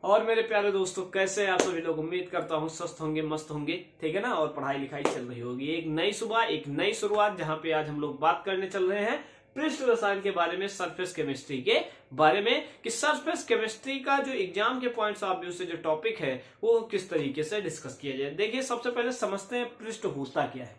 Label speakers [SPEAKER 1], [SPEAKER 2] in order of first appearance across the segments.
[SPEAKER 1] और मेरे प्यारे दोस्तों, कैसे हैं आप सभी लोग। उम्मीद करता हूँ स्वस्थ होंगे, मस्त होंगे, ठीक है ना। और पढ़ाई लिखाई चल रही होगी। एक नई सुबह, एक नई शुरुआत, जहां पे आज हम लोग बात करने चल रहे हैं पृष्ठ रसायन के बारे में, सरफेस केमिस्ट्री के बारे में, कि सरफेस केमिस्ट्री का जो एग्जाम के पॉइंट्स ऑफ व्यू से जो टॉपिक है वो किस तरीके से डिस्कस किया जाए। देखिए, सबसे पहले समझते हैं पृष्ठ होता क्या है।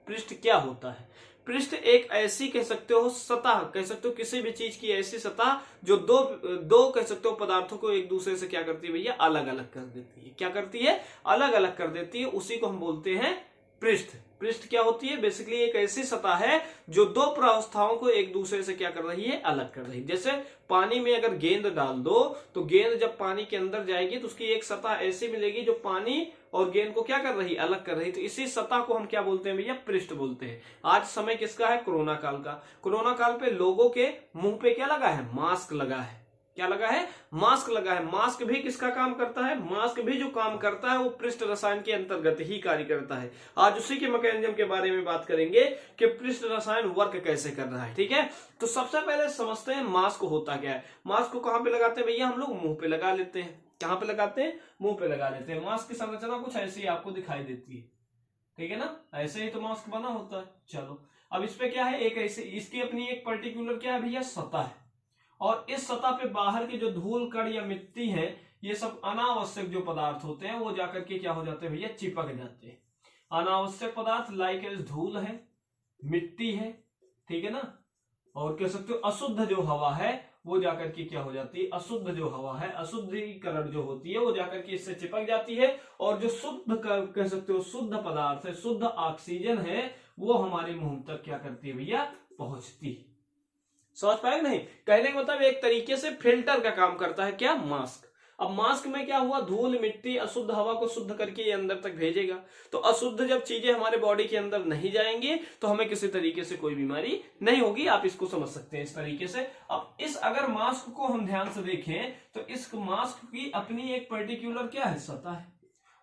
[SPEAKER 1] पृष्ठ क्या होता है? पृष्ठ एक ऐसी कह सकते हो सतह, कह सकते हो किसी भी चीज की ऐसी सतह जो दो कह सकते हो पदार्थों को एक दूसरे से क्या करती है भैया, अलग अलग कर देती है। क्या करती है? अलग अलग कर देती है। उसी को हम बोलते हैं पृष्ठ। पृष्ठ क्या होती है? बेसिकली एक ऐसी सतह है जो दो प्रावस्थाओं को एक दूसरे से क्या कर रही है, अलग कर रही है। जैसे पानी में अगर गेंद डाल दो तो गेंद जब पानी के अंदर जाएगी तो उसकी एक सतह ऐसी मिलेगी जो पानी और गेंद को क्या कर रही है, अलग कर रही है। तो इसी सतह को हम क्या बोलते हैं भैया, पृष्ठ बोलते हैं। आज समय किसका है? कोरोना काल का। कोरोना काल पे लोगों के मुंह पे क्या लगा है? मास्क लगा है। क्या लगा है? मास्क लगा है। मास्क भी किसका काम करता है? मास्क भी जो काम करता है वो पृष्ठ रसायन के अंतर्गत ही कार्य करता है। आज उसी के मैकेनिज्म के बारे में बात करेंगे कि पृष्ठ रसायन वर्क कैसे कर रहा है। ठीक है, तो सबसे पहले समझते हैं मास्क होता क्या है। मास्क को कहां पे लगाते हैं भैया? हम लोग मुंह पे लगा लेते हैं। कहां पे लगाते हैं? मुंह पे लगा लेते हैं। मास्क की संरचना कुछ ऐसी आपको दिखाई देती है, ठीक है ना। ऐसे ही तो मास्क बना होता है। चलो, अब इस पे क्या है, एक ऐसे इसकी अपनी एक पर्टिकुलर क्या है भैया, सतह है। और इस सतह पे बाहर के जो धूल कण या मिट्टी है, ये सब अनावश्यक जो पदार्थ होते हैं वो जाकर के क्या हो जाते हैं भैया, चिपक जाते हैं। अनावश्यक पदार्थ लाइक एज धूल है, मिट्टी है, ठीक है ना। और कह सकते हो अशुद्ध जो हवा है वो जाकर के क्या हो जाती है, अशुद्ध जो हवा है, अशुद्धिकरण जो होती है वो जाकर के इससे चिपक जाती है। और जो शुद्ध कह सकते हो शुद्ध पदार्थ है, शुद्ध ऑक्सीजन है, वो हमारे मुंह तक क्या करती है भैया, पहुंचती है। समझ पाए नहीं? कहने का मतलब एक तरीके से फिल्टर का काम करता है क्या, मास्क। अब मास्क में क्या हुआ, धूल मिट्टी अशुद्ध हवा को शुद्ध करके ये अंदर तक भेजेगा। तो अशुद्ध जब चीजें हमारे बॉडी के अंदर नहीं जाएंगी तो हमें किसी तरीके से कोई बीमारी नहीं होगी। आप इसको समझ सकते हैं इस तरीके से। अब इस अगर मास्क को हम ध्यान से देखें तो इस मास्क की अपनी एक पर्टिकुलर क्या है, सतह है।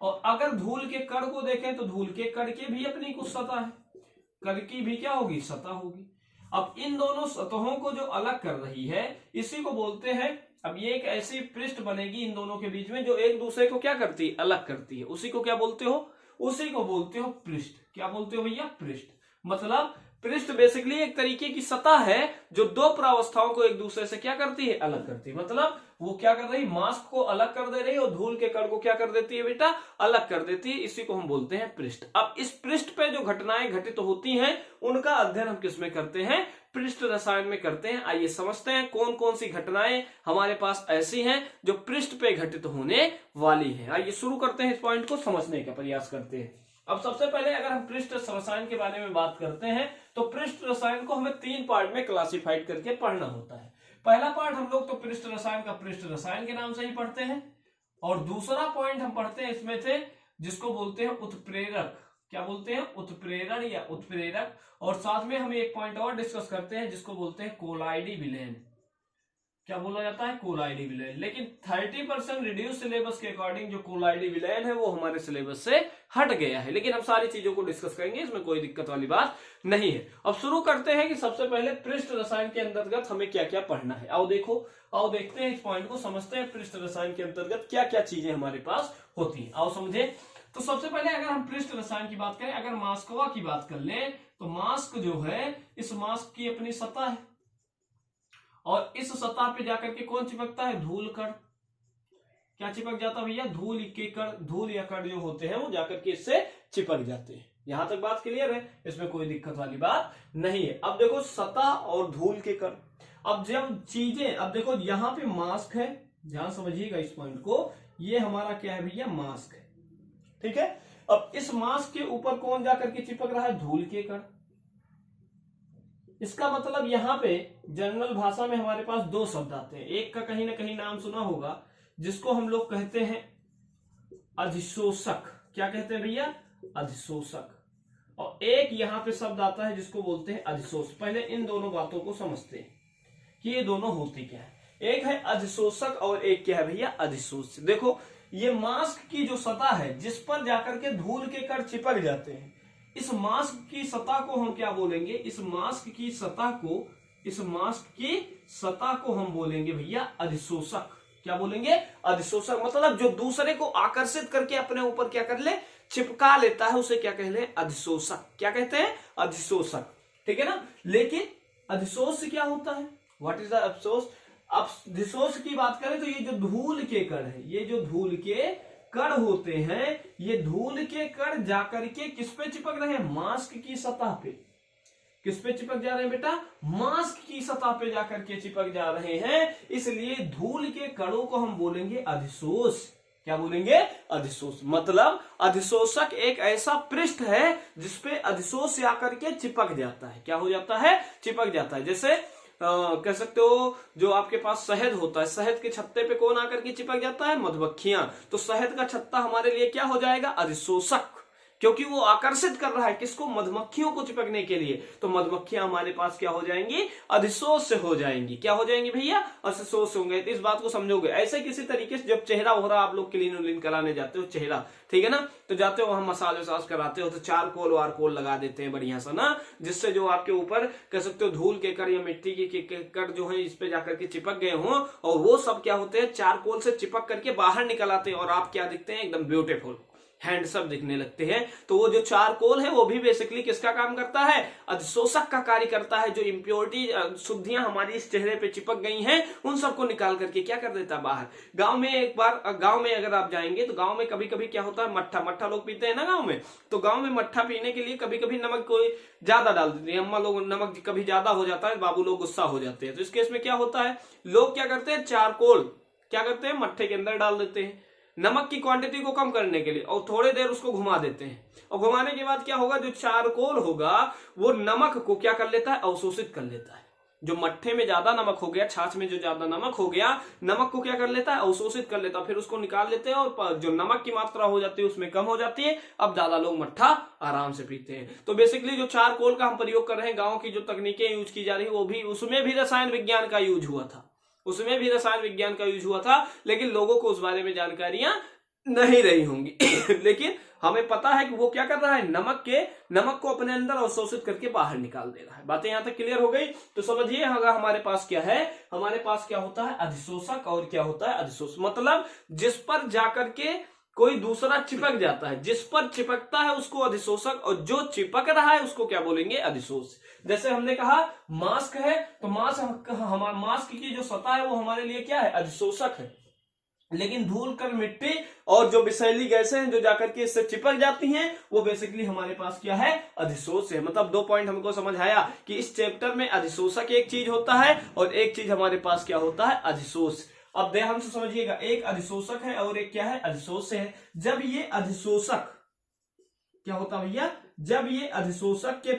[SPEAKER 1] और अगर धूल के कण को देखें तो धूल के कण की भी अपनी कुछ सतह है, कण की भी क्या होगी, सतह होगी। अब इन दोनों सतहों को जो अलग कर रही है इसी को बोलते हैं, अब ये एक ऐसी पृष्ठ बनेगी इन दोनों के बीच में जो एक दूसरे को क्या करती है, अलग करती है। उसी को क्या बोलते हो? उसी को बोलते हो पृष्ठ। क्या बोलते हो भैया? पृष्ठ। मतलब पृष्ठ बेसिकली एक तरीके की सतह है जो दो प्रावस्थाओं को एक दूसरे से क्या करती है, अलग करती है। मतलब वो क्या कर रही है, मास्क को अलग कर दे रही है और धूल के कण को क्या कर देती है बेटा, अलग कर देती है। इसी को हम बोलते हैं पृष्ठ। अब इस पृष्ठ पे जो घटनाएं घटित होती हैं उनका अध्ययन हम किस में करते हैं, पृष्ठ रसायन में करते हैं। आइए समझते हैं कौन कौन सी घटनाएं हमारे पास ऐसी हैं जो पृष्ठ पे घटित होने वाली है। आइए शुरू करते हैं, इस पॉइंट को समझने का प्रयास करते हैं। अब सबसे पहले अगर हम पृष्ठ रसायन के बारे में बात करते हैं तो पृष्ठ रसायन को हमें तीन पार्ट में क्लासिफाइड करके पढ़ना होता है। पहला पार्ट हम लोग तो पृष्ठ रसायन का पृष्ठ रसायन के नाम से ही पढ़ते हैं। और दूसरा पॉइंट हम पढ़ते हैं इसमें से जिसको बोलते हैं उत्प्रेरक। क्या बोलते हैं? उत्प्रेरण या उत्प्रेरक। और साथ में हम एक पॉइंट और डिस्कस करते हैं जिसको बोलते हैं कोलाइडी विलयन। क्या बोला जाता है? कोलाइडी विलयन। लेकिन 30% रिड्यूस सिलेबस के अकॉर्डिंग जो कोलाइडी विलयन है वो हमारे सिलेबस से हट गया है। लेकिन हम सारी चीजों को डिस्कस करेंगे, इसमें कोई दिक्कत वाली बात नहीं है। अब शुरू करते हैं कि सबसे पहले पृष्ठ रसायन के अंतर्गत हमें क्या क्या पढ़ना है। आओ देखते हैं इस पॉइंट को, समझते हैं पृष्ठ रसायन के अंतर्गत क्या क्या चीजें हमारे पास होती है। आओ समझे। तो सबसे पहले अगर हम पृष्ठ रसायन की बात करें, अगर मास्कवा की बात कर लें तो मास्क जो है, इस मास्क की अपनी सतह है और इस सतह पे जाकर के कौन चिपकता है, धूल कण। क्या चिपक जाता है भैया? धूल के कण, धूल या कण जो होते हैं वो जाकर के इससे चिपक जाते हैं। यहां तक बात क्लियर है, इसमें कोई दिक्कत वाली बात नहीं है। अब देखो सतह और धूल के कण, अब जब चीजें, अब देखो यहां पे मास्क है, ध्यान समझिएगा इस पॉइंट को, ये हमारा क्या है भैया, मास्क है, ठीक है। अब इस मास्क के ऊपर कौन जाकर के चिपक रहा है, धूल के कण। इसका मतलब यहां पे जनरल भाषा में हमारे पास दो शब्द आते हैं। एक का कहीं ना कहीं नाम सुना होगा जिसको हम लोग कहते हैं अधिशोषक। क्या कहते हैं भैया? अधिशोषक। और एक यहां पे शब्द आता है जिसको बोलते हैं अधिशोष। पहले इन दोनों बातों को समझते हैं कि ये दोनों होती क्या है। एक है अधिशोषक और एक क्या है भैया, अधिशोष। देखो ये मास्क की जो सतह है जिस पर जाकर के धूल के कण चिपक जाते हैं, इस मास्क की सतह को हम क्या बोलेंगे, इस मास्क की सतह को हम बोलेंगे भैया अधिशोषक। क्या बोलेंगे? अधिशोषक। मतलब जो दूसरे को आकर्षित करके अपने ऊपर क्या कर ले, चिपका लेता है, उसे क्या कहते हैं? अधिशोषक। क्या कहते हैं? अधिशोषक। ठीक है ना। लेकिन अधिशोष क्या होता है? व्हाट इज द अधिशोष? अधिशोष की बात करें तो ये जो धूल के कण है, ये जो धूल के कण होते हैं, ये धूल के कण जाकर के किस पे चिपक रहे हैं? मास्क की सतह पे। किस पे चिपक जा रहे हैं बेटा? मास्क की सतह पे जाकर के चिपक जा रहे हैं, इसलिए धूल के कणों को हम बोलेंगे अधिशोष। क्या बोलेंगे? अधिशोष। मतलब अधिशोषक एक ऐसा पृष्ठ है जिसपे अधिशोष आकर के चिपक जाता है। क्या हो जाता है? चिपक जाता है। जैसे कह सकते हो जो आपके पास शहद होता है, शहद के छत्ते पे कौन आकर के चिपक जाता है? मधुमक्खियां। तो शहद का छत्ता हमारे लिए क्या हो जाएगा? अधिशोषक, क्योंकि वो आकर्षित कर रहा है किसको? मधुमक्खियों को चिपकने के लिए। तो मधुमक्खियां हमारे पास क्या हो जाएंगी? अधिशोष से हो जाएंगी। क्या हो जाएंगी भैया? अधिशोष होंगे। तो इस बात को समझोगे। ऐसे किसी तरीके से जब चेहरा हो रहा, आप लोग क्लीन उलीन कराने जाते हो चेहरा, ठीक है ना, तो जाते हो वहां मसाज वसाज कराते हो, तो चारकोल वारकोल लगा देते हैं बढ़िया सा ना, जिससे जो आपके ऊपर कह सकते हो धूल के कण या मिट्टी के कण जो है इस पे जाकर के चिपक गए हों, और वो सब क्या होते हैं? चारकोल से चिपक करके बाहर निकल आते हैं, और आप क्या दिखते हैं? एकदम ब्यूटीफुल, हैंडसम दिखने लगते हैं। तो वो जो चारकोल है वो भी बेसिकली किसका काम करता है? अधिशोषक का कार्य करता है। जो इम्प्योरिटी, शुद्धियां हमारी इस चेहरे पे चिपक गई हैं, उन सबको निकाल करके क्या कर देता है? बाहर। गांव में एक बार, गांव में अगर आप जाएंगे तो गांव में कभी कभी क्या होता है? मट्ठा, मट्ठा लोग पीते हैं ना गांव में। तो गांव में मट्ठा पीने के लिए कभी कभी नमक कोई ज्यादा डाल देते हैं, अम्मा लोग नमक कभी ज्यादा हो जाता है, बाबू लोग गुस्सा हो जाते हैं। तो इस केस में क्या होता है? लोग क्या करते हैं? चारकोल क्या करते हैं? मट्ठे के अंदर डाल देते हैं नमक की क्वांटिटी को कम करने के लिए, और थोड़ी देर उसको घुमा देते हैं। और घुमाने के बाद क्या होगा? जो चारकोल होगा वो नमक को क्या कर लेता है? अवशोषित कर लेता है। जो मट्ठे में ज्यादा नमक हो गया, छाछ में जो ज्यादा नमक हो गया, नमक को क्या कर लेता है? अवशोषित कर लेता है। फिर उसको निकाल लेते हैं, और जो नमक की मात्रा हो जाती है उसमें कम हो जाती है। अब ज्यादा लोग मट्ठा आराम से पीते हैं। तो बेसिकली जो चारकोल का हम प्रयोग कर रहे हैं, गाँव की जो तकनीकें यूज की जा रही है, वो भी, उसमें भी रसायन विज्ञान का यूज हुआ था, उसमें भी रसायन विज्ञान का यूज हुआ था, लेकिन लोगों को उस बारे में जानकारियां नहीं रही होंगी। लेकिन हमें पता है कि वो क्या कर रहा है? नमक को अपने अंदर अवशोषित करके बाहर निकाल दे रहा है। बातें यहां तक क्लियर हो गई? तो समझिए हमारे पास क्या है? हमारे पास क्या होता है? अधिशोषक। और क्या होता है? अधिशोष। मतलब जिस पर जाकर के कोई दूसरा चिपक जाता है, जिस पर चिपकता है उसको अधिशोषक, और जो चिपक रहा है उसको क्या बोलेंगे? अधिशोष। जैसे हमने कहा मास्क है, तो मास्क की जो सतह है वो हमारे लिए क्या है? अधिशोषक है। लेकिन धूल कण, मिट्टी और जो विषैली गैसें हैं जो जाकर के इससे चिपक जाती हैं, वो बेसिकली हमारे पास क्या है? अधिशोष है। मतलब 2 पॉइंट हमको समझ आया कि इस चैप्टर में अधिशोषक एक चीज होता है और एक चीज हमारे पास क्या होता है? अधिशोष। अब ध्यान से समझिएगा, एक अधिशोषक है और एक क्या है? अधिशोष है। जब ये अधिशोषक क्या होता है भैया? जब ये अधिशोषक के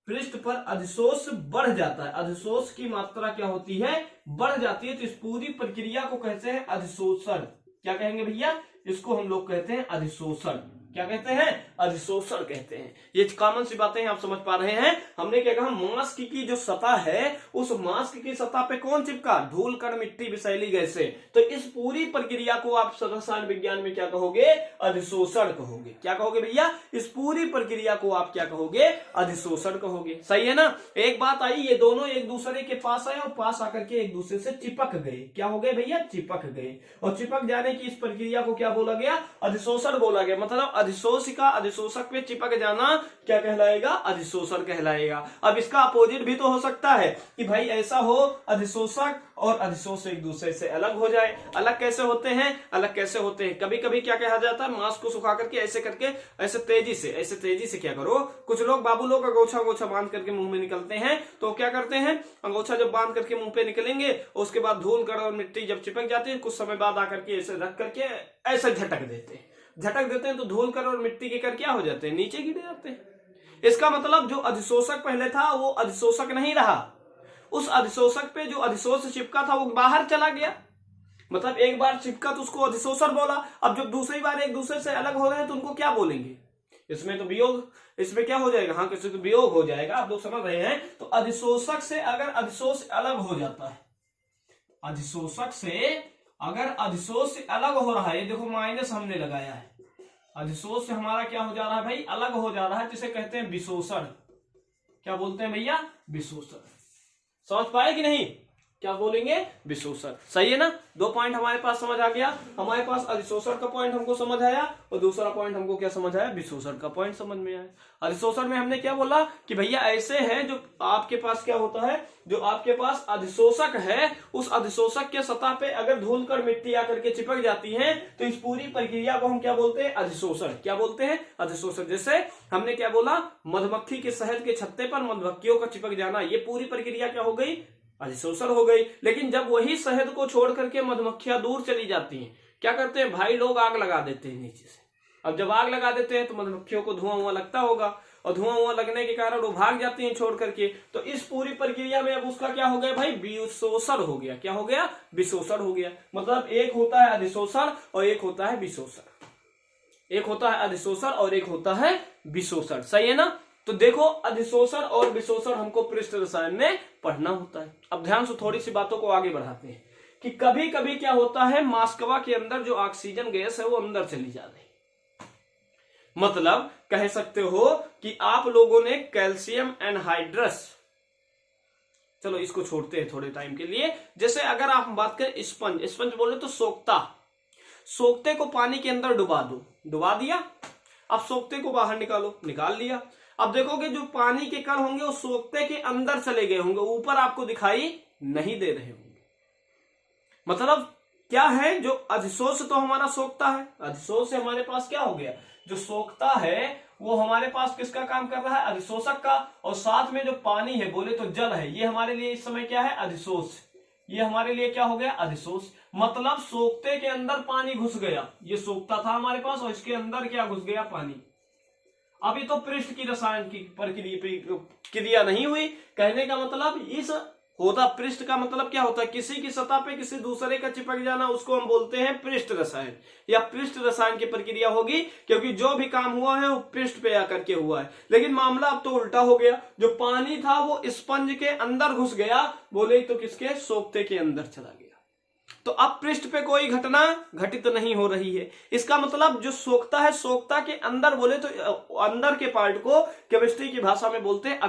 [SPEAKER 1] पृष्ठ पर अधिशोष बढ़ जाता है, अधिशोष की मात्रा क्या होती है? बढ़ जाती है, तो इस पूरी प्रक्रिया को कहते हैं अधिशोषण। क्या कहेंगे भैया? इसको हम लोग कहते हैं अधिशोषण। क्या कहते हैं? अधिशोषण कहते हैं। ये कॉमन सी बातें हैं, आप समझ पा रहे हैं। हमने क्या कहा? मास्क की जो सतह है, उस मास्क की सतह पे कौन चिपका? धूल कण, मिट्टी, विषैली गैसें। तो इस पूरी प्रक्रिया को आप रसायन विज्ञान में क्या कहोगे? अधिशोषण कहोगे। क्या कहोगे भैया? इस पूरी प्रक्रिया को आप क्या कहोगे? अधिशोषण कहोगे। सही है ना? एक बात आई, ये दोनों एक दूसरे के पास आए और पास आकर के एक दूसरे से चिपक गए। क्या हो गए भैया? चिपक गए। और चिपक जाने की इस प्रक्रिया को क्या बोला गया? अधिशोषण बोला गया। मतलब अधिशोषिका अधिशोषक पे चिपक जाना क्या कहलाएगा? अधिशोषण कहलाएगा। अब इसका अपोजिट भी तो हो सकता है कि भाई ऐसा हो, अधिशोषक और अधिशोष एक दूसरे से अलग हो जाए। अलग कैसे होते हैं? अलग कैसे होते हैं? कभी कभी क्या कहा जाता है? मांस को सुखा करके ऐसे करके, ऐसे तेजी से क्या करो, कुछ लोग, बाबू लोग अंगोछा बांध करके मुंह में निकलते हैं। तो क्या करते हैं? अंगोछा जब बांध करके मुंह पे निकलेंगे, उसके बाद धूल कण और मिट्टी जब चिपक जाती है, कुछ समय बाद आकर के ऐसे रख करके ऐसे झटक देते हैं, तो धूल कण और मिट्टी के कण क्या हो जाते हैं? नीचे गिर जाते हैं। इसका मतलब जो अधिशोषक पहले था वो अधिशोषक नहीं रहा, उस अधिशोषक पे जो अधिशोष चिपका था वो बाहर चला गया। मतलब एक बार चिपका तो उसको अधिशोषण बोला। अब जब दूसरी बार एक दूसरे से अलग हो रहे हैं तो उनको क्या बोलेंगे? इसमें तो वियोग, इसमें क्या हो जाएगा? हाँ, किसी को वियोग हो जाएगा। आप लोग समझ रहे हैं? तो अधिशोषक से अगर अधिशोष अलग हो जाता है, अधिशोषक से अगर अधिशोष से अलग हो रहा है, ये देखो माइनस हमने लगाया है, अधिशोष से हमारा क्या हो जा रहा है भाई? अलग हो जा रहा है, जिसे कहते हैं विशोषण। क्या बोलते हैं भैया? विशोषण। समझ पाए कि नहीं? क्या बोलेंगे? विशोषण। सही है ना? 2 पॉइंट हमारे पास समझ आ गया। हमारे पास अधिशोषण का पॉइंट हमको समझ आया और दूसरा पॉइंट हमको क्या समझ आया? विशोषण का पॉइंट समझ में आया। अधिशोषण में हमने क्या बोला कि भैया ऐसे हैं जो आपके पास क्या होता है, जो आपके पास अधिशोषक है, उस अधिशोषक के सतह पे अगर धूल कर मिट्टी आकर के चिपक जाती है तो इस पूरी प्रक्रिया को हम क्या बोलते हैं? अधिशोषण। क्या बोलते हैं? अधिशोषण। जैसे हमने क्या बोला, मधुमक्खी के शहद के छत्ते पर मधुमक्खियों का चिपक जाना, ये पूरी प्रक्रिया क्या हो गई? अधिशोषण हो गई। लेकिन जब वही शहद को छोड़ करके मधुमक्खियां दूर चली जाती हैं, क्या करते हैं भाई लोग? आग लगा देते हैं नीचे से। अब जब आग लगा देते हैं तो मधुमक्खियों को धुआं लगता होगा और धुआं लगने के कारण वो भाग जाती हैं छोड़ करके। तो इस पूरी प्रक्रिया में अब उसका क्या हो गया भाई? विशोषण हो गया। क्या हो गया? विशोषण हो गया। मतलब एक होता है अधिशोषण और एक होता है विशोषण। एक होता है अधिशोषण और एक होता है विशोषण। सही है ना? तो देखो, अधिशोषण और विशोषण हमको पृष्ठ रसायन में पढ़ना होता है। अब ध्यान से थोड़ी सी बातों को आगे बढ़ाते हैं कि कभी कभी क्या होता है, मास्कवा के अंदर जो ऑक्सीजन गैस है वो अंदर चली जा रही। मतलब कह सकते हो कि आप लोगों ने कैल्शियम एनहाइड्रस, चलो इसको छोड़ते हैं थोड़े टाइम के लिए। जैसे अगर आप बात करें स्पंज, स्पंज बोले तो सोख्ता, सोख्ते को पानी के अंदर डुबा दो, डुबा दिया। अब सोख्ते को बाहर निकालो, निकाल लिया। अब देखोगे जो पानी के कण होंगे वो सोख्ते के अंदर चले गए होंगे, ऊपर आपको दिखाई नहीं दे रहे होंगे। मतलब क्या है, जो अधिशोष तो हमारा सोख्ता है, अधिशोष से हमारे पास क्या हो गया, जो सोख्ता है वो हमारे पास किसका काम कर रहा है? अधिशोषक का। और साथ में जो पानी है बोले तो जल है, ये हमारे लिए इस समय क्या है? अधिशोष। ये हमारे लिए क्या हो गया? अधिशोष। मतलब सोख्ते के अंदर पानी घुस गया, ये सोख्ता था हमारे पास और इसके अंदर क्या घुस गया? पानी। अभी तो पृष्ठ की रसायन की क्रिया नहीं हुई। कहने का मतलब इस होता, पृष्ठ का मतलब क्या होता है? किसी की सतह पे किसी दूसरे का चिपक जाना, उसको हम बोलते हैं पृष्ठ रसायन या पृष्ठ रसायन की प्रक्रिया होगी, क्योंकि जो भी काम हुआ है वो पृष्ठ पे आकर के हुआ है। लेकिन मामला अब तो उल्टा हो गया, जो पानी था वो स्पंज के अंदर घुस गया, बोले तो किसके? सोख्ते के अंदर चला गया। तो अब पृष्ठ पे कोई घटना घटित तो नहीं हो रही है। इसका मतलब जो सोख्ता है, सोख्ता के अंदर बोले तो अंदर के पार्ट को केमिस्ट्री की भाषा में बोलते हैं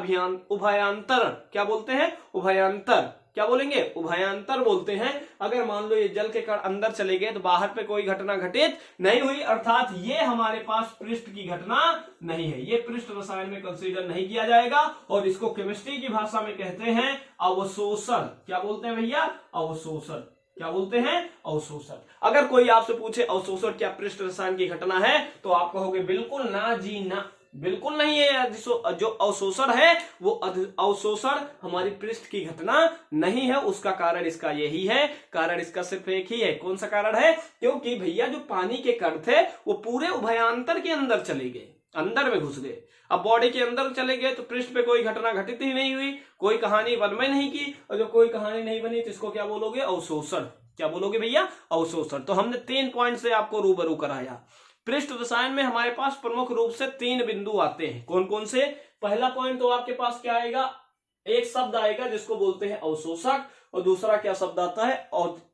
[SPEAKER 1] उभयांतर। क्या बोलते हैं? उभयांतर। क्या बोलेंगे? उभयांतर बोलते हैं। अगर मान लो ये जल के कण अंदर चले गए तो बाहर पे कोई घटना घटित नहीं हुई, अर्थात ये हमारे पास पृष्ठ की घटना नहीं है, ये पृष्ठ रसायन में कंसीडर नहीं किया जाएगा और इसको केमिस्ट्री की भाषा में कहते हैं अवशोषण। क्या बोलते हैं भैया? अवशोषण। क्या बोलते हैं? अवशोषण। अगर कोई आपसे पूछे अवशोषण क्या पृष्ठ रसायन की घटना है, तो आप कहोगे बिल्कुल ना जी ना, बिल्कुल नहीं है। जो अवशोषण है वो अवशोषण हमारी पृष्ठ की घटना नहीं है। उसका कारण इसका यही है, कारण इसका सिर्फ एक ही है। कौन सा कारण है? क्योंकि भैया जो पानी के कण थे वो पूरे उभयांतर के अंदर चले गए, अंदर में घुस गए। अब बॉडी के अंदर चले गए तो पृष्ठ पे कोई घटना घटित ही नहीं हुई, कोई कहानी बनमे नहीं की, और जो कोई कहानी नहीं बनी तो इसको क्या बोलोगे? अवशोषण। क्या बोलोगे भैया? अवशोषण। तो हमने 3 पॉइंट से आपको रूबरू कराया। पृष्ठ रसायन में हमारे पास प्रमुख रूप से 3 बिंदु आते हैं। कौन कौन से? पहला पॉइंट तो आपके पास क्या आएगा? एक शब्द आएगा जिसको बोलते हैं अवशोषक, और दूसरा क्या शब्द आता है?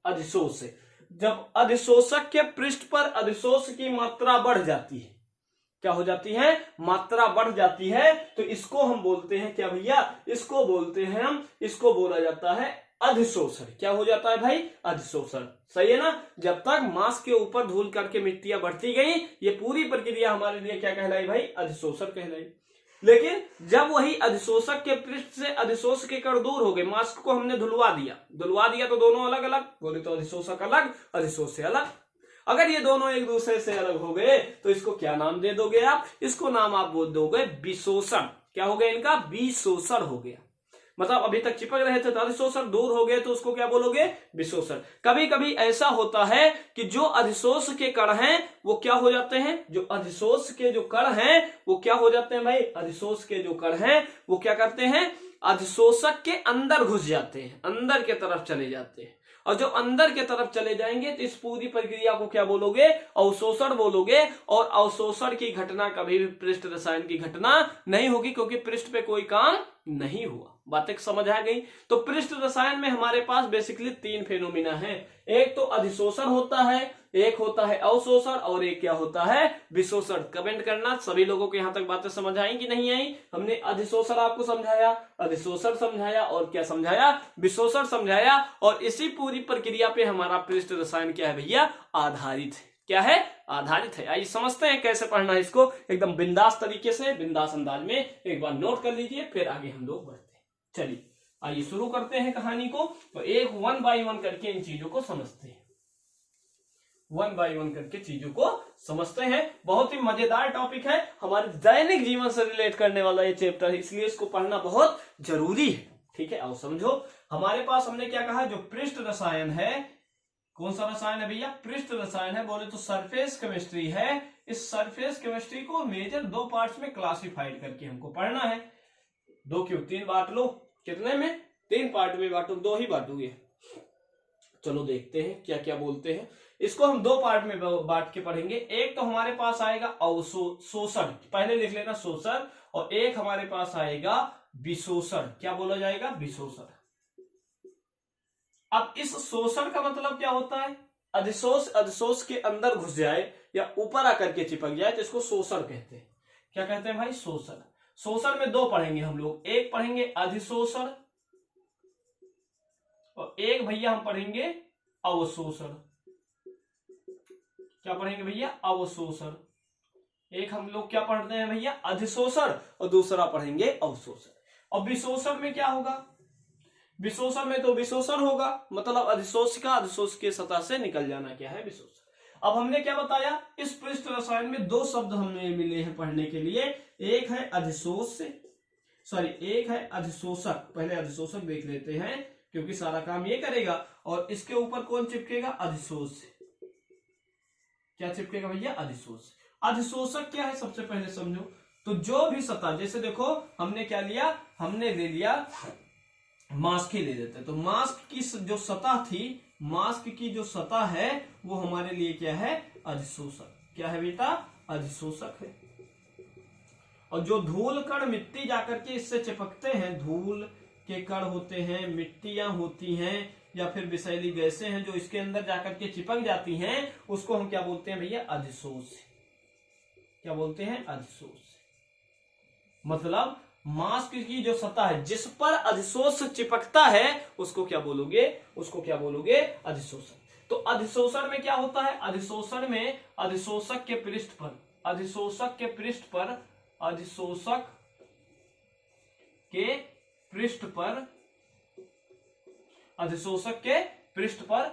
[SPEAKER 1] अधिशोष से। जब अधिशोषक के पृष्ठ पर अधिशोष की मात्रा बढ़ जाती है, क्या हो जाती है? मात्रा बढ़ जाती है, तो इसको हम बोलते हैं क्या भैया? इसको बोलते हैं हम, इसको बोला जाता है अधिशोषण। क्या हो जाता है भाई? अधिशोषण। सही है ना? जब तक मांस के ऊपर धूल करके मिट्टियां बढ़ती गई, ये पूरी प्रक्रिया हमारे लिए क्या कहलाई भाई? अधिशोषण कहलाई। लेकिन जब वही अधिशोषक के पृष्ठ से अधिशोष के कण दूर हो गए, मांस को हमने धुलवा दिया तो दोनों अलग अलग, बोले तो अधिशोषक अलग, अधिशोष से अलग। अगर ये दोनों एक दूसरे से अलग हो गए तो इसको क्या नाम दे दोगे आप? इसको नाम आप बोल दोगे विशोषण। क्या हो गया इनका? विशोषण हो गया। मतलब अभी तक चिपक रहे थे तो अधिशोषण, दूर हो गए तो उसको क्या बोलोगे? विशोषण। कभी कभी ऐसा होता है कि जो अधिशोष के कण हैं वो क्या हो जाते हैं? जो अधिशोष के जो कण हैं वो क्या हो जाते हैं भाई? अधिशोष के जो कण हैं वो क्या करते हैं? अधिशोषक के अंदर घुस जाते हैं, अंदर के तरफ चले जाते हैं। और जो अंदर के तरफ चले जाएंगे तो इस पूरी प्रक्रिया को क्या बोलोगे? अवशोषण बोलोगे। और अवशोषण की घटना कभी भी पृष्ठ रसायन की घटना नहीं होगी, क्योंकि पृष्ठ पे कोई काम नहीं हुआ। बातें समझ आ गई। तो पृष्ठ रसायन में हमारे पास बेसिकली 3 फेनोमिना है। एक तो अधिशोषण होता है, एक होता है अवशोषण, और एक क्या होता है, विशोषण। कमेंट करना सभी लोगों को यहां तक बातें समझ आई कि नहीं आई। हमने अधिशोषण आपको समझाया, अधिशोषण समझाया, और क्या समझाया, विशोषण समझाया। और इसी पूरी प्रक्रिया पे हमारा पृष्ठ रसायन क्या है भैया, आधारित है। क्या है, आधारित है। आइए समझते हैं कैसे पढ़ना है इसको, एकदम बिंदास तरीके से, बिंदास अंदाज में एक बार नोट कर लीजिए, फिर आगे हम लोग बढ़ते हैं। चलिए आइए शुरू करते हैं कहानी को। तो एक 1 बाय 1 करके इन चीजों को समझते हैं, 1 बाय 1 करके चीजों को समझते हैं। बहुत ही मजेदार टॉपिक है, हमारे दैनिक जीवन से रिलेट करने वाला ये चैप्टर है, इसलिए इसको पढ़ना बहुत जरूरी है। ठीक है, आओ समझो। हमारे पास हमने क्या कहा, जो पृष्ठ रसायन है, कौन सा रसायन है भैया, पृष्ठ रसायन है, बोले तो सरफेस केमिस्ट्री है। इस सरफेस केमिस्ट्री को मेजर 2 पार्ट्स में क्लासिफाइड करके हमको पढ़ना है। 2 क्यों 3 बांट लो, कितने में, 3 पार्ट में बांटो, 2 ही बांटोगे। चलो देखते हैं क्या क्या बोलते हैं। इसको हम 2 पार्ट में बांट के पढ़ेंगे। एक तो हमारे पास आएगा अवशोषण, पहले लिख लेना शोषण, और एक हमारे पास आएगा विशोषण। क्या बोला जाएगा, विशोषण। अब इस शोषण का मतलब क्या होता है, अधिशोष के अंदर घुस जाए या ऊपर आकर के चिपक जाए तो इसको शोषण कहते हैं। क्या कहते हैं भाई, शोषण। शोषण में 2 पढ़ेंगे हम लोग, एक पढ़ेंगे अधिशोषण और एक भैया हम पढ़ेंगे अवशोषण। क्या पढ़ेंगे भैया, अवशोषण। एक हम लोग क्या पढ़ते हैं भैया, अधिशोषण, और दूसरा पढ़ेंगे अवशोषण। और विशोषण में क्या होगा, विशोषण में तो विशोषण होगा, मतलब अधिशोष का अधिशोष के सतह से निकल जाना, क्या है, विशोषण। अब हमने क्या बताया, इस पृष्ठ रसायन में 2 शब्द हमें मिले हैं पढ़ने के लिए। एक है अधिशोष, एक है अधिशोषक। पहले अधिशोषक देख लेते हैं क्योंकि सारा काम ये करेगा, और इसके ऊपर कौन चिपकेगा, अधिशोष। क्या चिपकेगा भैया, अधिशोष। अधिशोषक क्या है, सबसे पहले समझो। तो जो भी सतह, जैसे देखो हमने क्या लिया, हमने ले लिया मास्क ही ले लेते हैं। तो मास्क की जो सतह थी, मास्क की जो सतह है वो हमारे लिए क्या है, अधिशोषक। क्या है बेटा, अधिशोषक है। और जो धूल कण मिट्टी जाकर के इससे चिपकते हैं, धूल के कण होते हैं, मिट्टियां होती हैं, या फिर विषैली गैसें हैं जो इसके अंदर जाकर के चिपक जाती हैं, उसको हम क्या बोलते हैं भैया, अधिशोष। क्या बोलते हैं, अधिशोष। मतलब मास्क की जो सतह है जिस पर अधिशोष चिपकता है उसको क्या बोलोगे, उसको क्या बोलोगे, अधिशोषण। तो अधिशोषण में क्या होता है, अधिशोषण में अधिशोषक के पृष्ठ पर, अधिशोषक के पृष्ठ पर, अधिशोषक के पृष्ठ पर, अधिशोषक के पृष्ठ पर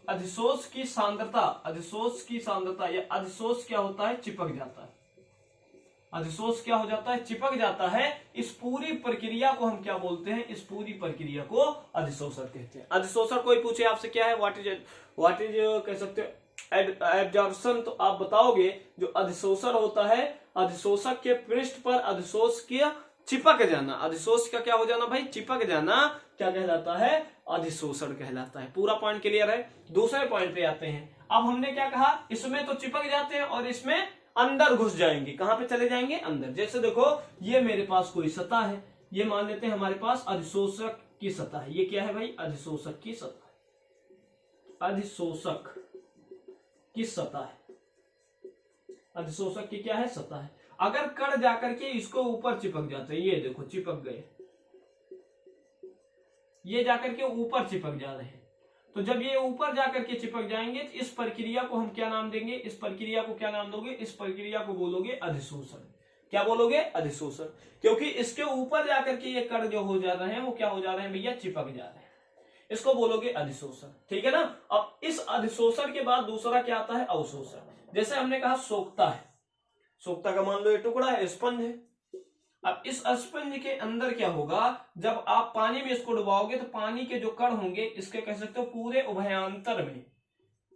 [SPEAKER 1] अधिशोष की सांद्रता, अधिशोष की सांद्रता या अधिशोष क्या होता है, चिपक जाता है। अधिशोष क्या हो जाता है, चिपक जाता है। इस पूरी प्रक्रिया को हम क्या बोलते हैं, इस पूरी प्रक्रिया को अधिशोषण कहते हैं। अधिशोषण कोई पूछे आपसे क्या है, व्हाट इज कह सकते हो एब्जॉर्प्शन, तो आप बताओगे जो अधिशोषण होता है, अधिशोषक के पृष्ठ पर अधिशोष के चिपक जाना, अधिशोष का क्या हो जाना भाई, चिपक जाना, क्या कहलाता है, अधिशोषण कहलाता है। पूरा पॉइंट क्लियर है। दूसरे पॉइंट पे आते हैं। अब हमने क्या कहा, इसमें तो चिपक जाते हैं और इसमें अंदर घुस जाएंगे। कहां पे चले जाएंगे, अंदर। जैसे देखो ये मेरे पास कोई सतह है, ये मान लेते हैं हमारे पास अधिशोषक की सतह है। ये क्या है भाई, अधिशोषक की सतह है, अधिशोषक की सतह है, अधिशोषक की क्या है, सतह है। अगर कण जाकर के इसको ऊपर चिपक जाते हैं, ये देखो चिपक गए, ये जाकर के ऊपर चिपक जा रहे हैं। तो जब ये ऊपर जाकर के चिपक जाएंगे तो इस प्रक्रिया को हम क्या नाम देंगे, इस प्रक्रिया को क्या नाम दोगे, इस प्रक्रिया को बोलोगे अधिशोषण। क्या बोलोगे, अधिशोषण। क्योंकि इसके ऊपर जाकर के ये कण जो हो जा रहे हैं वो क्या हो जा रहे हैं भैया, चिपक जा रहे हैं। इसको बोलोगे अधिशोषण। ठीक है ना। अब इस अधिशोषण के बाद दूसरा क्या आता है, अवशोषण। जैसे हमने कहा सोखता है, सोखता का मान लो ये टुकड़ा है, स्पंज है। अब इस स्पंज के अंदर क्या होगा, जब आप पानी में इसको डुबाओगे तो पानी के जो कण होंगे इसके कह सकते हो पूरे उभयांतर में,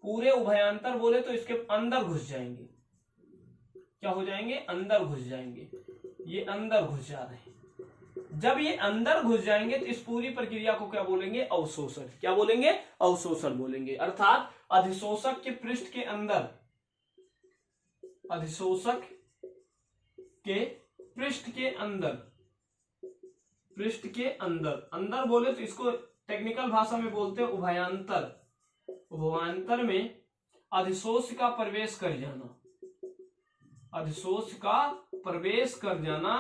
[SPEAKER 1] पूरे उभयांतर बोले तो इसके अंदर घुस जाएंगे। क्या हो जाएंगे, अंदर घुस जाएंगे। ये अंदर घुस जा रहे हैं। जब ये अंदर घुस जाएंगे तो इस पूरी प्रक्रिया को क्या बोलेंगे, अवशोषण। क्या बोलेंगे, अवशोषण बोलेंगे। अर्थात अधिशोषक के पृष्ठ के अंदर, अधिशोषक के पृष्ठ के अंदर पृष्ठ के अंदर, अंदर बोले तो इसको टेक्निकल भाषा में बोलते हैं उभयांतर, उभयांतर में अधिशोष का प्रवेश कर जाना, अधिशोष का प्रवेश कर जाना,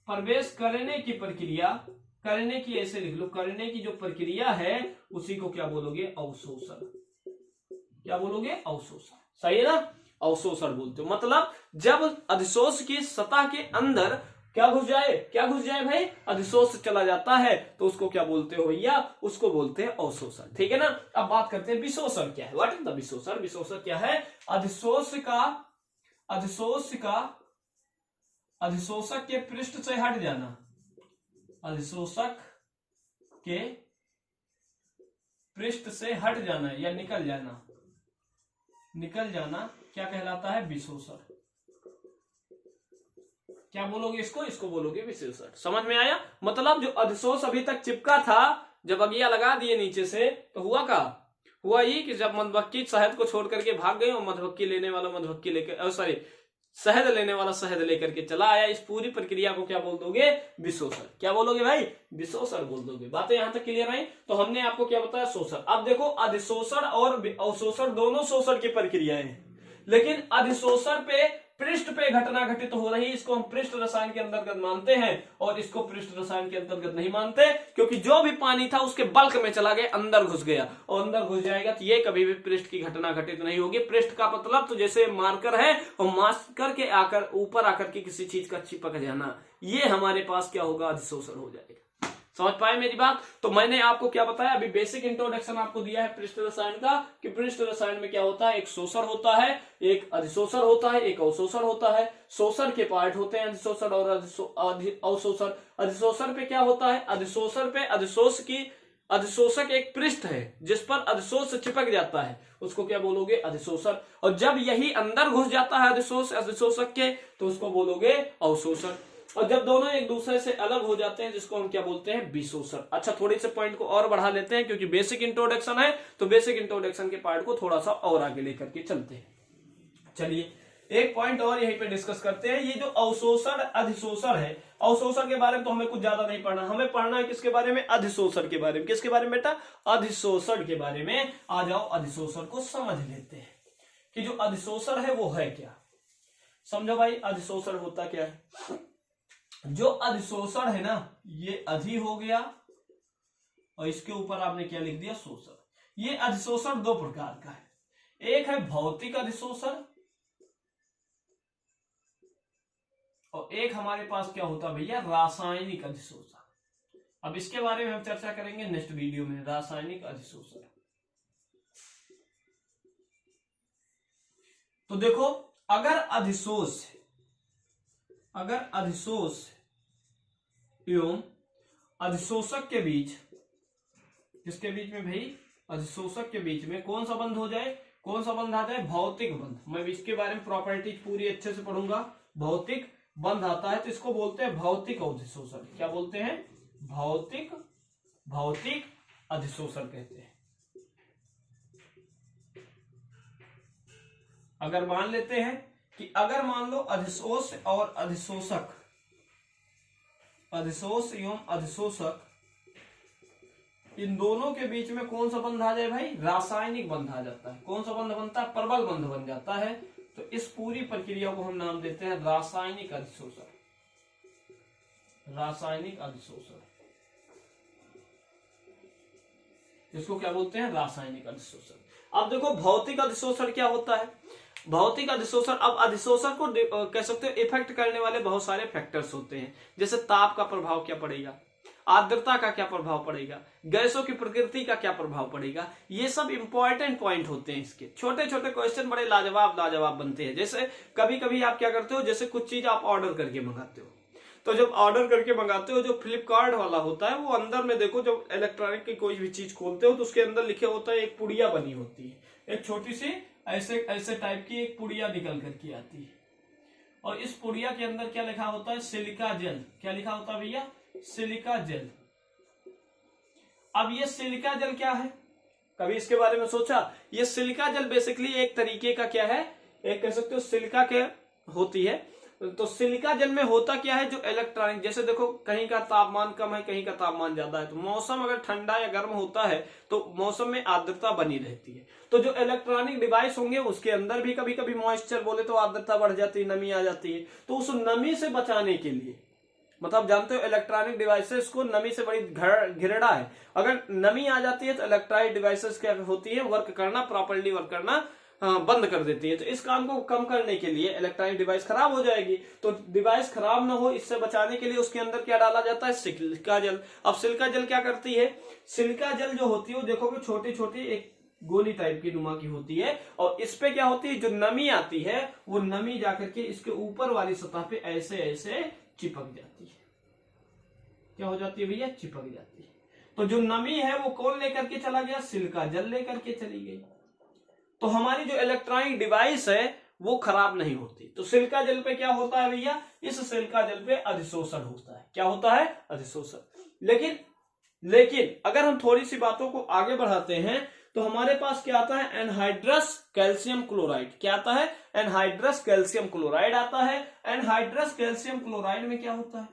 [SPEAKER 1] प्रवेश करने की प्रक्रिया, करने की ऐसे लिख लो, करने की जो प्रक्रिया है उसी को क्या बोलोगे? अवशोषण। क्या बोलोगे? अवशोषण। सही है ना? अवशोषण बोलते हो। मतलब जब अधिशोष की सतह के अंदर क्या घुस जाए? क्या घुस जाए भाई? अधिशोष चला जाता है तो उसको क्या बोलते हो भैया? उसको बोलते हैं अवशोषण। ठीक है ना? अब बात करते हैं विशोषण क्या है। व्हाट इज द विशोषण? विशोषण क्या है? अधिशोषक के पृष्ठ से हट जाना, अधिशोषक के पृष्ठ से हट जाना या निकल जाना, निकल जाना क्या कहलाता है? विशोषण। क्या बोलोगे इसको? इसको बोलोगे विशोषण। समझ में आया? मतलब जो अधिशोष अभी तक चिपका था, जब अगिया लगा दिए नीचे से तो हुआ क्या? हुआ ये कि जब मधुमक्खी शहद को छोड़ करके भाग गई और मधुमक्खी लेने वाला मधुमक्खी लेकर, सॉरी, शहद लेने वाला शहद लेकर के चला आया, इस पूरी प्रक्रिया को क्या बोल दोगे? विशोषण। क्या बोलोगे भाई? विशोषण बोल दोगे। बातें यहां तक क्लियर आई? तो हमने आपको क्या बताया? शोषण। अब देखो अधिशोषण और अवशोषण दोनों शोषण की प्रक्रियाएं हैं, लेकिन अधिशोषण पे पृष्ठ पे घटना घटित हो रही, इसको हम पृष्ठ रसायन के अंतर्गत मानते हैं, और इसको पृष्ठ रसायन के अंतर्गत नहीं मानते, क्योंकि जो भी पानी था उसके बल्क में चला गया, अंदर घुस गया, और अंदर घुस जाएगा तो ये कभी भी पृष्ठ की घटना घटित नहीं होगी। पृष्ठ का मतलब तो जैसे मार्कर है, और मार्कर के आकर ऊपर आकर के किसी चीज का चिपक जाना, ये हमारे पास क्या होगा? अधिशोषण हो जाएगा। समझ पाए मेरी बात? तो मैंने आपको क्या बताया? अभी बेसिक इंट्रोडक्शन आपको दिया है पृष्ठ रसायन का, कि पृष्ठ रसायन में क्या होता है? एक शोषण होता है, एक अधिशोषण होता है, एक अवशोषण होता है। शोषण के पार्ट होते हैं अधिशोषण और अवशोषण। अधिशोषण पे क्या होता है? अधिशोषण पे अधिशोषक एक पृष्ठ है जिस पर अधिशोष चिपक जाता है, उसको क्या बोलोगे? अधिशोषण। और जब यही अंदर घुस जाता है अधिशोषक के, तो उसको बोलोगे अवशोषण। और जब दोनों एक दूसरे से अलग हो जाते हैं, जिसको हम क्या बोलते हैं? विशोषण। अच्छा, थोड़े से पॉइंट को और बढ़ा लेते हैं, क्योंकि बेसिक इंट्रोडक्शन है, तो बेसिक इंट्रोडक्शन के पार्ट को थोड़ा सा और आगे लेकर के चलते हैं। चलिए एक पॉइंट और यहीं पे डिस्कस करते हैं। ये जो अवशोषण अधिशोषण है, अवशोषण के बारे में तो हमें कुछ ज्यादा नहीं पढ़ना, हमें पढ़ना है किसके बारे में? अधिशोषण के बारे में। किसके बारे में बेटा? अधिशोषण के बारे में। आ जाओ अधिशोषण को समझ लेते हैं कि जो अधिशोषण है वो है क्या। समझो भाई, अधिशोषण होता क्या है? जो अधिशोषण है ना, ये अधि हो गया और इसके ऊपर आपने क्या लिख दिया? शोषण। ये अधिशोषण दो प्रकार का है। एक है भौतिक अधिशोषण, और एक हमारे पास क्या होता है भैया? रासायनिक अधिशोषण। अब इसके बारे में हम चर्चा करेंगे नेक्स्ट वीडियो में, रासायनिक अधिशोषण। तो देखो, अगर अधिशोष एवं अधिशोषक के बीच, किसके बीच में भाई? अधिशोषक के बीच में कौन सा बंध हो जाए? कौन सा बंध आ जाए? भौतिक बंध। मैं इसके बारे में प्रॉपर्टीज पूरी अच्छे से पढ़ूंगा। भौतिक बंध आता है तो इसको बोलते हैं भौतिक अधिशोषण। क्या बोलते हैं? भौतिक अधिशोषण कहते हैं। अगर मान लेते हैं कि अगर मान लो अधिशोष और अधिशोषक, अधिशोष एवं अधिशोषक, इन दोनों के बीच में कौन सा बंध आ जाए भाई? रासायनिक बंध आ जाता है। कौन सा बंध बनता है? प्रबल बंध बन जाता है। तो इस पूरी प्रक्रिया को हम नाम देते हैं रासायनिक अधिशोषण। रासायनिक अधिशोषण, इसको क्या बोलते हैं? रासायनिक अधिशोषण। अब देखो भौतिक अधिशोषण क्या होता है? भौतिक अधिशोषण, अब अधिशोषण को कह सकते हो इफेक्ट करने वाले बहुत सारे फैक्टर्स होते हैं, जैसे ताप का प्रभाव क्या पड़ेगा, आर्द्रता का क्या प्रभाव पड़ेगा, गैसों की प्रकृति का क्या प्रभाव पड़ेगा, ये सब इंपॉर्टेंट पॉइंट होते हैं। इसके छोटे छोटे क्वेश्चन बड़े लाजवाब बनते हैं। जैसे कभी कभी आप क्या करते हो, जैसे कुछ चीज आप ऑर्डर करके मंगाते हो, तो जब ऑर्डर करके मंगाते हो, जो फ्लिपकार्ट वाला होता है वो अंदर में देखो, जब इलेक्ट्रॉनिक की कोई भी चीज खोलते हो तो उसके अंदर लिखे होता है, एक पुड़िया बनी होती है, एक छोटी सी ऐसे टाइप की एक पुड़िया निकल करके आती है, और इस पुड़िया के अंदर क्या लिखा होता है? Silica gel. क्या लिखा होता है भैया? Silica gel. अब ये सिलिका जेल क्या है? कभी इसके बारे में सोचा? ये सिलिका जेल बेसिकली एक तरीके का क्या है, एक कह सकते हो सिलिका के होती है, तो सिलिका जल में होता क्या है, जो इलेक्ट्रॉनिक, जैसे देखो कहीं का तापमान कम है, कहीं का तापमान ज्यादा है, तो मौसम अगर ठंडा या गर्म होता है तो मौसम में आर्द्रता बनी रहती है। तो जो इलेक्ट्रॉनिक डिवाइस होंगे उसके अंदर भी कभी कभी मॉइस्चर बोले तो आर्द्रता बढ़ जाती है, नमी आ जाती है। तो उस नमी से बचाने के लिए, मतलब जानते हो इलेक्ट्रॉनिक डिवाइसेस को नमी से बड़ी घृणा है। अगर नमी आ जाती है तो इलेक्ट्रॉनिक डिवाइसेस क्या होती है, वर्क करना, प्रॉपर्ली वर्क करना बंद कर देती है। तो इस काम को कम करने के लिए इलेक्ट्रॉनिक डिवाइस खराब हो जाएगी, तो डिवाइस खराब ना हो इससे बचाने के लिए उसके अंदर क्या डाला जाता है, सिलिका जल। अब सिलिका जल क्या करती है, सिलिका जल जो होती है वो देखोगे छोटी छोटी एक गोली टाइप की नुमा की होती है, और इस पे क्या होती है, जो नमी आती है वो नमी जाकर के इसके ऊपर वाली सतह पे ऐसे ऐसे चिपक जाती है। क्या हो जाती है भैया, चिपक जाती है। तो जो नमी है वो कौन लेकर के चला गया, सिलिका जल लेकर के चली गई। तो हमारी जो इलेक्ट्रॉनिक डिवाइस है वो खराब नहीं होती। तो सिलिका जल पे क्या होता है भैया, इस सिलिका जल पे अधिशोषण होता है। क्या होता है, अधिशोषण। लेकिन अगर हम थोड़ी सी बातों को आगे बढ़ाते हैं तो हमारे पास क्या आता है, एनहाइड्रस कैल्शियम क्लोराइड। क्या आता है, एनहाइड्रस कैल्शियम क्लोराइड आता है। एनहाइड्रस कैल्शियम क्लोराइड में क्या होता है,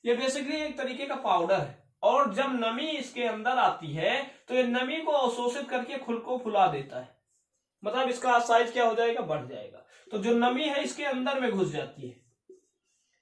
[SPEAKER 1] ये बेसिकली एक तरीके का पाउडर है, और जब नमी इसके अंदर आती है तो ये नमी को अवशोषित करके खुद को फुला देता है, मतलब इसका साइज क्या हो जाएगा, बढ़ जाएगा। तो जो नमी है इसके अंदर में घुस जाती है,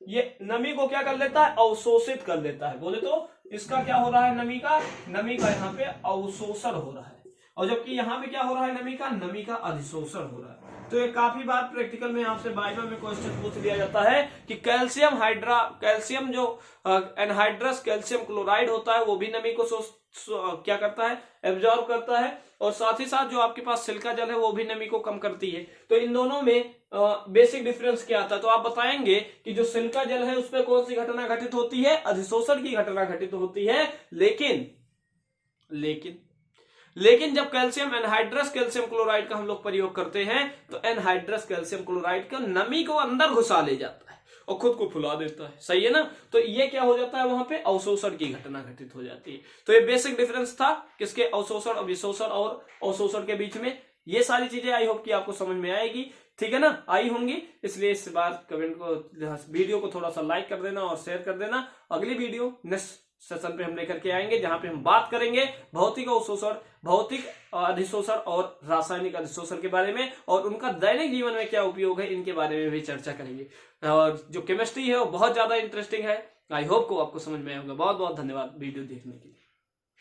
[SPEAKER 1] ये नमी को क्या कर लेता है, अवशोषित कर लेता है। बोले तो इसका क्या हो रहा है, नमी का यहाँ पे अवशोषण हो रहा है, और जबकि यहाँ पे क्या हो रहा है, नमी का अधिशोषण हो रहा है। तो ये काफी बार प्रैक्टिकल में आपसे बाइबल में क्वेश्चन पूछ लिया जाता है कि कैल्शियम जो एनहाइड्रस कैल्शियम क्लोराइड होता है वो भी नमी को क्या करता है, एब्जॉर्ब करता है, और साथ ही साथ जो आपके पास सिलिका जल है वो भी नमी को कम करती है। तो इन दोनों में बेसिक डिफरेंस क्या आता है, तो आप बताएंगे कि जो सिलिका जल है उसमें कौन सी घटना घटित होती है, अधिशोषण की घटना घटित होती है। लेकिन जब कैल्शियम एनहाइड्रस कैल्शियम क्लोराइड का हम लोग प्रयोग करते हैं तो एनहाइड्रस कैल्शियम क्लोराइड का नमी को अंदर घुसा ले जाता है और खुद को फुला देता है। सही है ना, तो ये क्या हो जाता है, वहां पे अवशोषण की घटना घटित हो जाती है। तो ये बेसिक डिफरेंस था किसके, अवशोषण, अभिशोषण और अवशोषण के बीच में। ये सारी चीजें आई होप कि आपको समझ में आएगी, ठीक है ना, आई होंगी। इसलिए इस बार कमेंट को, वीडियो को थोड़ा सा लाइक कर देना और शेयर कर देना। अगली वीडियो नेक्स्ट सेशन पे हम लेकर के आएंगे जहां पे हम बात करेंगे भौतिक अवशोषण, भौतिक अधिशोषण और रासायनिक अधिशोषण के बारे में, और उनका दैनिक जीवन में क्या उपयोग है इनके बारे में भी चर्चा करेंगे। और जो केमिस्ट्री है वो बहुत ज्यादा इंटरेस्टिंग है। आई होप को आपको समझ में आएगा। बहुत बहुत धन्यवाद वीडियो देखने के लिए।